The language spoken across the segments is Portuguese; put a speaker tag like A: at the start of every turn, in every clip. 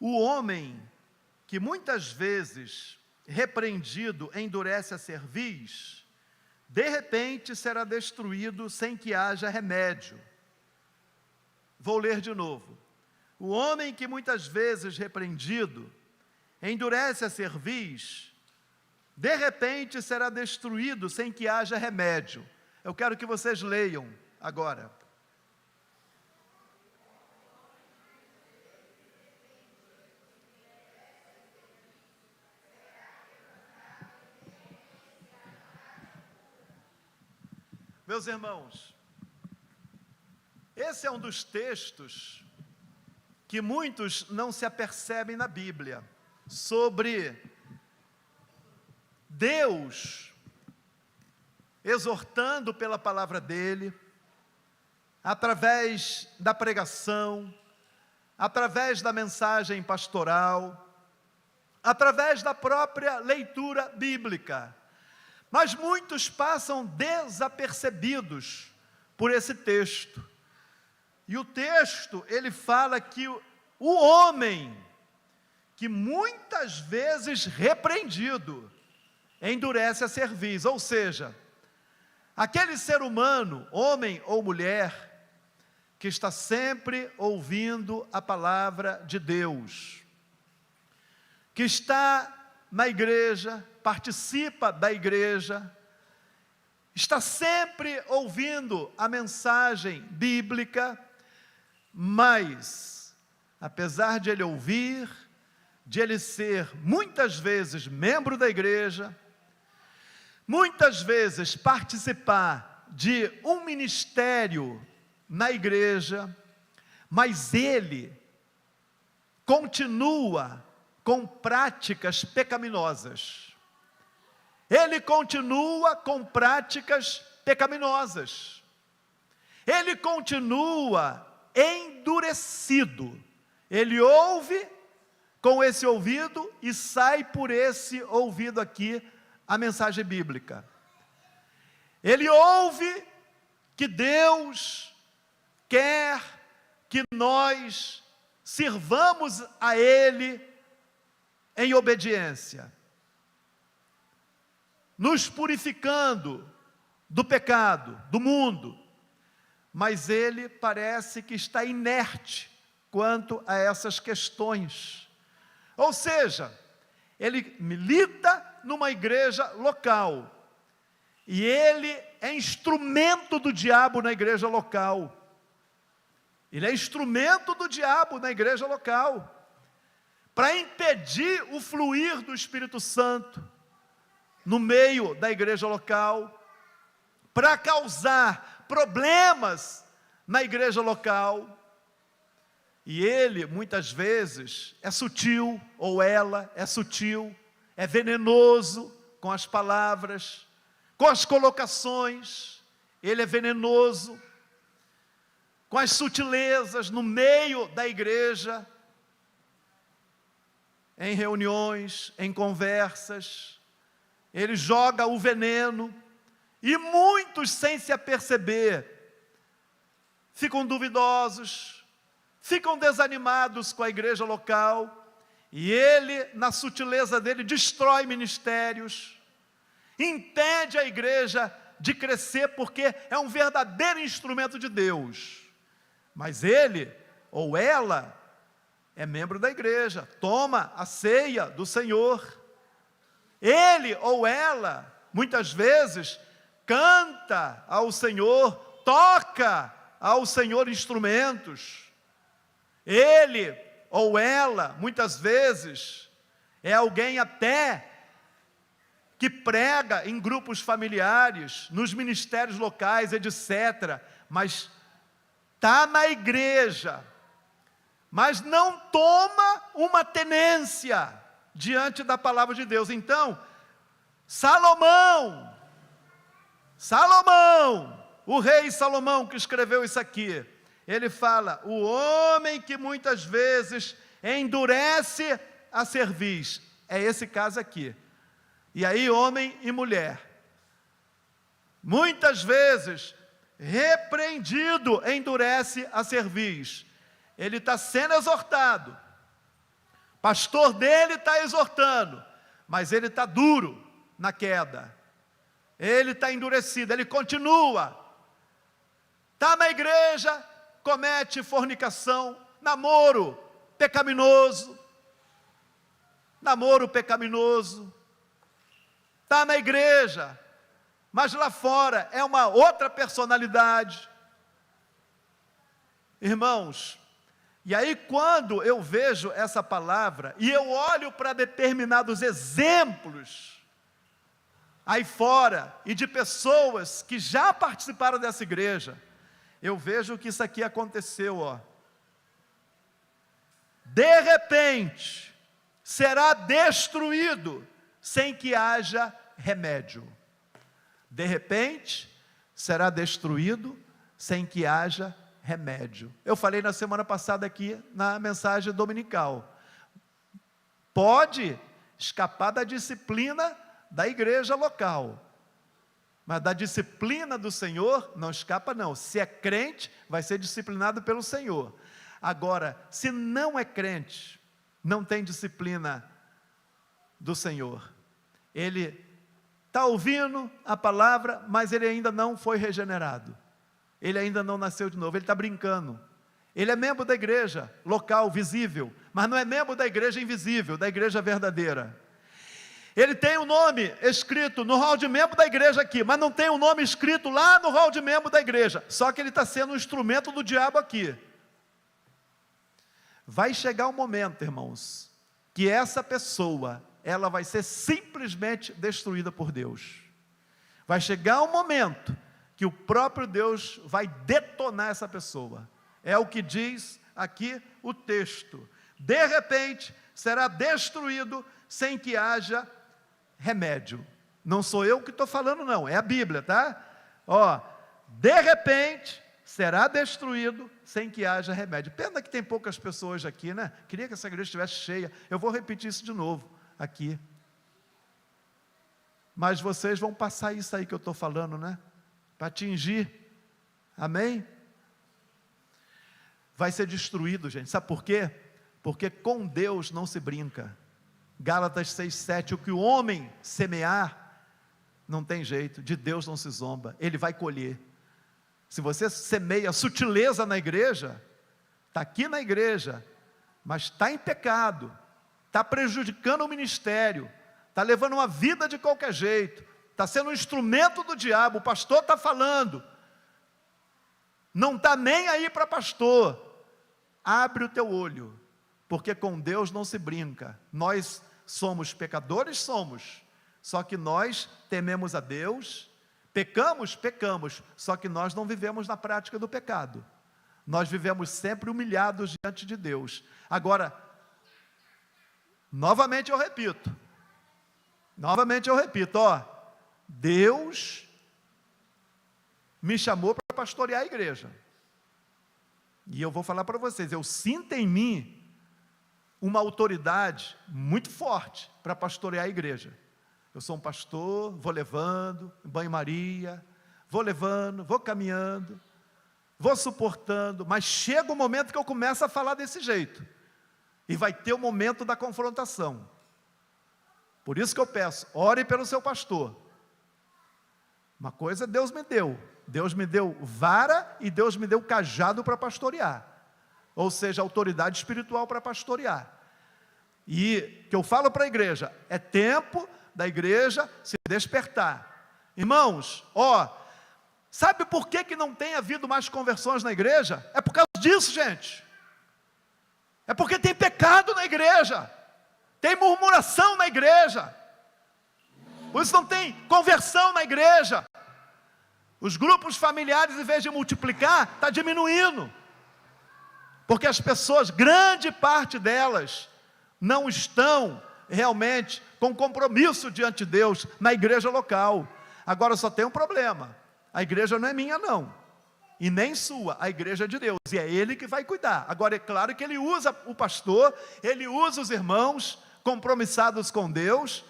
A: O homem que muitas vezes, repreendido, endurece a cerviz, de repente será destruído sem que haja remédio. Vou ler de novo. O homem que muitas vezes, repreendido, endurece a cerviz, de repente será destruído sem que haja remédio. Eu quero que vocês leiam agora. Meus irmãos, esse é um dos textos que muitos não se apercebem na Bíblia, sobre Deus exortando pela palavra dele, através da pregação, através da mensagem pastoral, através da própria leitura bíblica. Mas muitos passam desapercebidos por esse texto. E o texto, ele fala que o homem, que muitas vezes repreendido, endurece a cerviz, ou seja, aquele ser humano, homem ou mulher, que está sempre ouvindo a palavra de Deus, que está na igreja, participa da igreja, está sempre ouvindo a mensagem bíblica, mas, apesar de ele ouvir, de ele ser muitas vezes membro da igreja, muitas vezes participar de um ministério na igreja, mas ele continua com práticas pecaminosas. Ele continua com práticas pecaminosas. Ele continua endurecido. Ele ouve com esse ouvido e sai por esse ouvido aqui a mensagem bíblica. Ele ouve que Deus quer que nós sirvamos a Ele em obediência, nos purificando do pecado, do mundo, mas ele parece que está inerte quanto a essas questões. Ou seja, ele milita numa igreja local, e ele é instrumento do diabo na igreja local. Ele é instrumento do diabo na igreja local, para impedir o fluir do Espírito Santo no meio da igreja local, para causar problemas na igreja local. E ele, muitas vezes, é sutil, ou ela é sutil, é venenoso com as palavras, com as colocações. Ele é venenoso com as sutilezas no meio da igreja, em reuniões, em conversas. Ele joga o veneno, e muitos, sem se aperceber, ficam duvidosos, ficam desanimados com a igreja local, e ele, na sutileza dele, destrói ministérios, impede a igreja de crescer, porque é um verdadeiro instrumento de Deus. Mas ele, ou ela, é membro da igreja, toma a ceia do Senhor. Ele ou ela, muitas vezes, canta ao Senhor, toca ao Senhor instrumentos. Ele ou ela, muitas vezes, é alguém até que prega em grupos familiares, nos ministérios locais, etc. Mas está na igreja, mas não toma uma tenência diante da palavra de Deus. Então, Salomão, o rei Salomão que escreveu isso aqui, ele fala: o homem que muitas vezes endurece a cerviz, é esse caso aqui. E aí, homem e mulher, muitas vezes repreendido, endurece a cerviz. Ele está sendo exortado pastor dele está exortando, mas ele está duro na queda, ele está endurecido, ele continua, está na igreja, comete fornicação, namoro pecaminoso, está na igreja, mas lá fora é uma outra personalidade. Irmãos, e aí quando eu vejo essa palavra, e eu olho para determinados exemplos aí fora, e de pessoas que já participaram dessa igreja, eu vejo que isso aqui aconteceu, ó. De repente, será destruído, sem que haja remédio. De repente, será destruído, sem que haja remédio. Eu falei na semana passada aqui, na mensagem dominical, pode escapar da disciplina da igreja local, mas da disciplina do Senhor, não escapa não. Se é crente, vai ser disciplinado pelo Senhor. Agora, se não é crente, não tem disciplina do Senhor, ele está ouvindo a palavra, mas ele ainda não foi regenerado, ele ainda não nasceu de novo, ele está brincando. Ele é membro da igreja local, visível, mas não é membro da igreja invisível, da igreja verdadeira. Ele tem o nome escrito no hall de membro da igreja aqui, mas não tem o nome escrito lá no hall de membro da igreja, só que ele está sendo um instrumento do diabo aqui. Vai chegar um momento, irmãos, que essa pessoa, ela vai ser simplesmente destruída por Deus. Vai chegar um momento que o próprio Deus vai detonar essa pessoa. É o que diz aqui o texto. De repente, será destruído sem que haja remédio. Não sou eu que estou falando não, é a Bíblia, tá? Ó, de repente, será destruído sem que haja remédio. Pena que tem poucas pessoas aqui, né? Queria que essa igreja estivesse cheia. Eu vou repetir isso de novo aqui. Mas vocês vão passar isso aí que eu estou falando, né? Para atingir. Amém? Vai ser destruído, gente. Sabe por quê? Porque com Deus não se brinca. Gálatas 6,7, o que o homem semear, não tem jeito, de Deus não se zomba, ele vai colher. Se você semeia sutileza na igreja, está aqui na igreja, mas está em pecado, está prejudicando o ministério, está levando uma vida de qualquer jeito, está sendo um instrumento do diabo, o pastor está falando, não está nem aí para pastor, abre o teu olho, porque com Deus não se brinca. Nós somos pecadores, só que nós tememos a Deus, pecamos, só que nós não vivemos na prática do pecado, nós vivemos sempre humilhados diante de Deus. Agora, novamente eu repito, ó, Deus me chamou para pastorear a igreja, e eu vou falar para vocês, eu sinto em mim uma autoridade muito forte para pastorear a igreja. Eu sou um pastor, vou levando, banho-maria, vou levando, vou caminhando, vou suportando, mas chega o momento que eu começo a falar desse jeito, e vai ter o momento da confrontação. Por isso que eu peço, ore pelo seu pastor. Uma coisa Deus me deu vara e Deus me deu cajado para pastorear, ou seja, autoridade espiritual para pastorear. E que eu falo para a igreja, é tempo da igreja se despertar. Irmãos, ó, sabe por que não tem havido mais conversões na igreja? É por causa disso, gente. É porque tem pecado na igreja, tem murmuração na igreja, por isso não tem conversão na igreja. Os grupos familiares, em vez de multiplicar, está diminuindo, porque as pessoas, grande parte delas, não estão realmente com compromisso diante de Deus na igreja local. Agora só tem um problema, a igreja não é minha não, e nem sua, a igreja é de Deus, e é Ele que vai cuidar. Agora é claro que Ele usa o pastor, Ele usa os irmãos compromissados com Deus,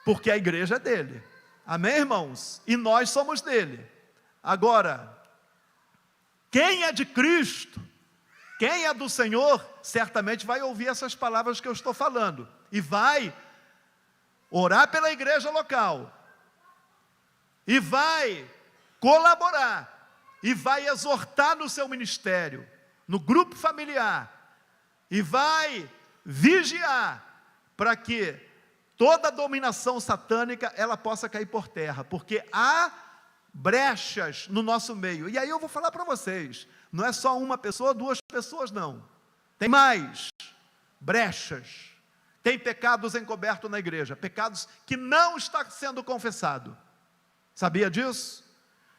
A: porque a igreja é dele, amém, irmãos? E nós somos dele. Agora, quem é de Cristo, Quem é do Senhor, certamente vai ouvir essas palavras que eu estou falando, e vai orar pela igreja local, e vai colaborar, e vai exortar no seu ministério, no grupo familiar, e vai vigiar, para que toda a dominação satânica, ela possa cair por terra, porque há brechas no nosso meio. E aí eu vou falar para vocês, não é só uma pessoa, duas pessoas, não. Tem mais brechas. Tem pecados encobertos na igreja, pecados que não estão sendo confessados. Sabia disso?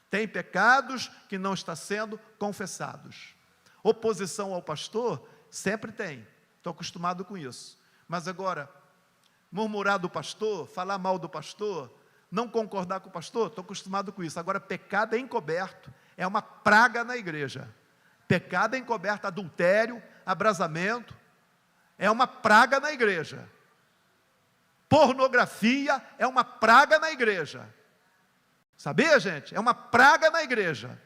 A: Tem pecados que não estão sendo confessados. Oposição ao pastor, sempre tem. Estou acostumado com isso. Mas agora, murmurar do pastor, falar mal do pastor, não concordar com o pastor, estou acostumado com isso. Agora, pecado encoberto é uma praga na igreja. Pecado encoberto, adultério, abrasamento, é uma praga na igreja. Pornografia é uma praga na igreja. Sabia, gente? É uma praga na igreja.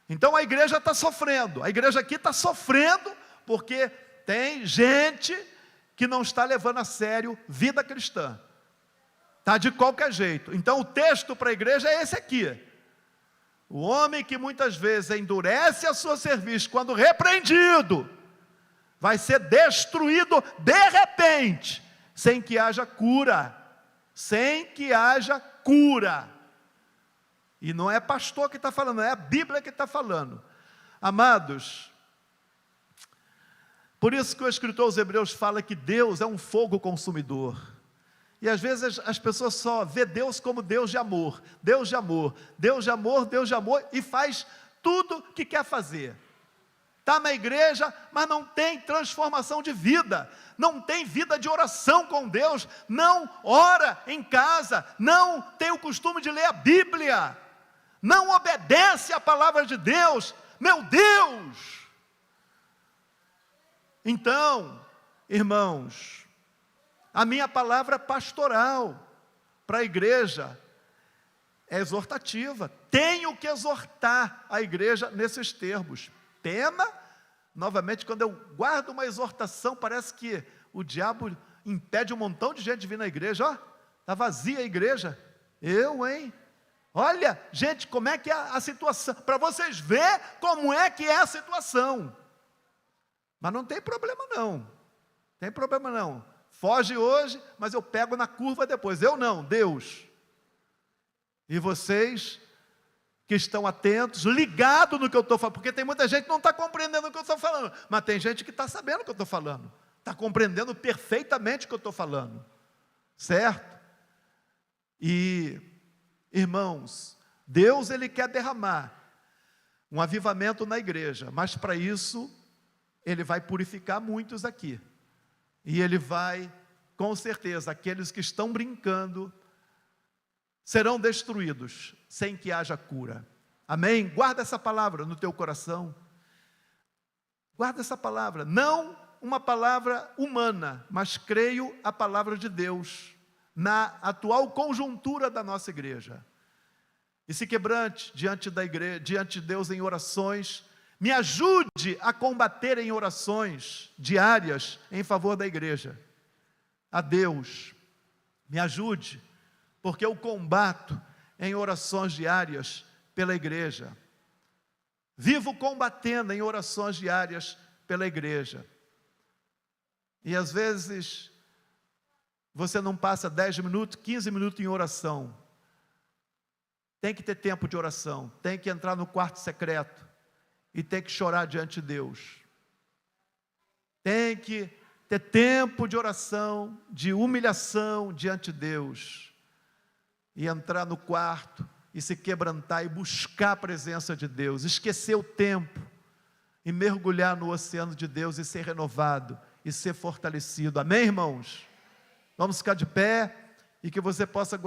A: Então a igreja está sofrendo. A igreja aqui está sofrendo porque tem gente que não está levando a sério vida cristã. Está de qualquer jeito. Então o texto para a igreja é esse aqui. O homem que muitas vezes endurece a sua serviço, quando repreendido, vai ser destruído de repente, sem que haja cura. Sem que haja cura. E não é pastor que está falando, é a Bíblia que está falando. Amados, por isso que o escritor aos Hebreus fala que Deus é um fogo consumidor. E às vezes as pessoas só vê Deus como Deus de amor, Deus de amor, Deus de amor, Deus de amor, e faz tudo que quer fazer. Está na igreja, mas não tem transformação de vida, não tem vida de oração com Deus, não ora em casa, não tem o costume de ler a Bíblia, não obedece à palavra de Deus. Meu Deus! Então, irmãos, a minha palavra pastoral para a igreja é exortativa. Tenho que exortar a igreja nesses termos. Pena, novamente, quando eu guardo uma exortação, parece que o diabo impede um montão de gente de vir na igreja. Ó, está vazia a igreja. Hein? Olha, gente, como é que é a situação, para vocês verem como é que é a situação. Mas não tem problema não, tem problema não. Foge hoje, mas eu pego na curva depois. Eu não, Deus. E vocês que estão atentos, ligados no que eu estou falando, porque tem muita gente que não está compreendendo o que eu estou falando, mas tem gente que está sabendo o que eu estou falando, está compreendendo perfeitamente o que eu estou falando, certo? E, irmãos, Deus, Ele quer derramar um avivamento na igreja, mas para isso, Ele vai purificar muitos aqui, e Ele vai, com certeza, aqueles que estão brincando, serão destruídos, sem que haja cura. Amém? Guarda essa palavra no teu coração. Guarda essa palavra. Não uma palavra humana, mas creio a palavra de Deus, na atual conjuntura da nossa igreja. E se quebrante diante da igreja, diante de Deus em orações. Me ajude a combater em orações diárias em favor da igreja. A Deus, me ajude, porque eu combato em orações diárias pela igreja. Vivo combatendo em orações diárias pela igreja. E às vezes, você não passa 10 minutos, 15 minutos em oração. Tem que ter tempo de oração, tem que entrar no quarto secreto e tem que chorar diante de Deus. Tem que ter tempo de oração, de humilhação diante de Deus. E entrar no quarto, e se quebrantar, e buscar a presença de Deus, esquecer o tempo, e mergulhar no oceano de Deus, e ser renovado, e ser fortalecido. Amém, irmãos? Vamos ficar de pé, e que você possa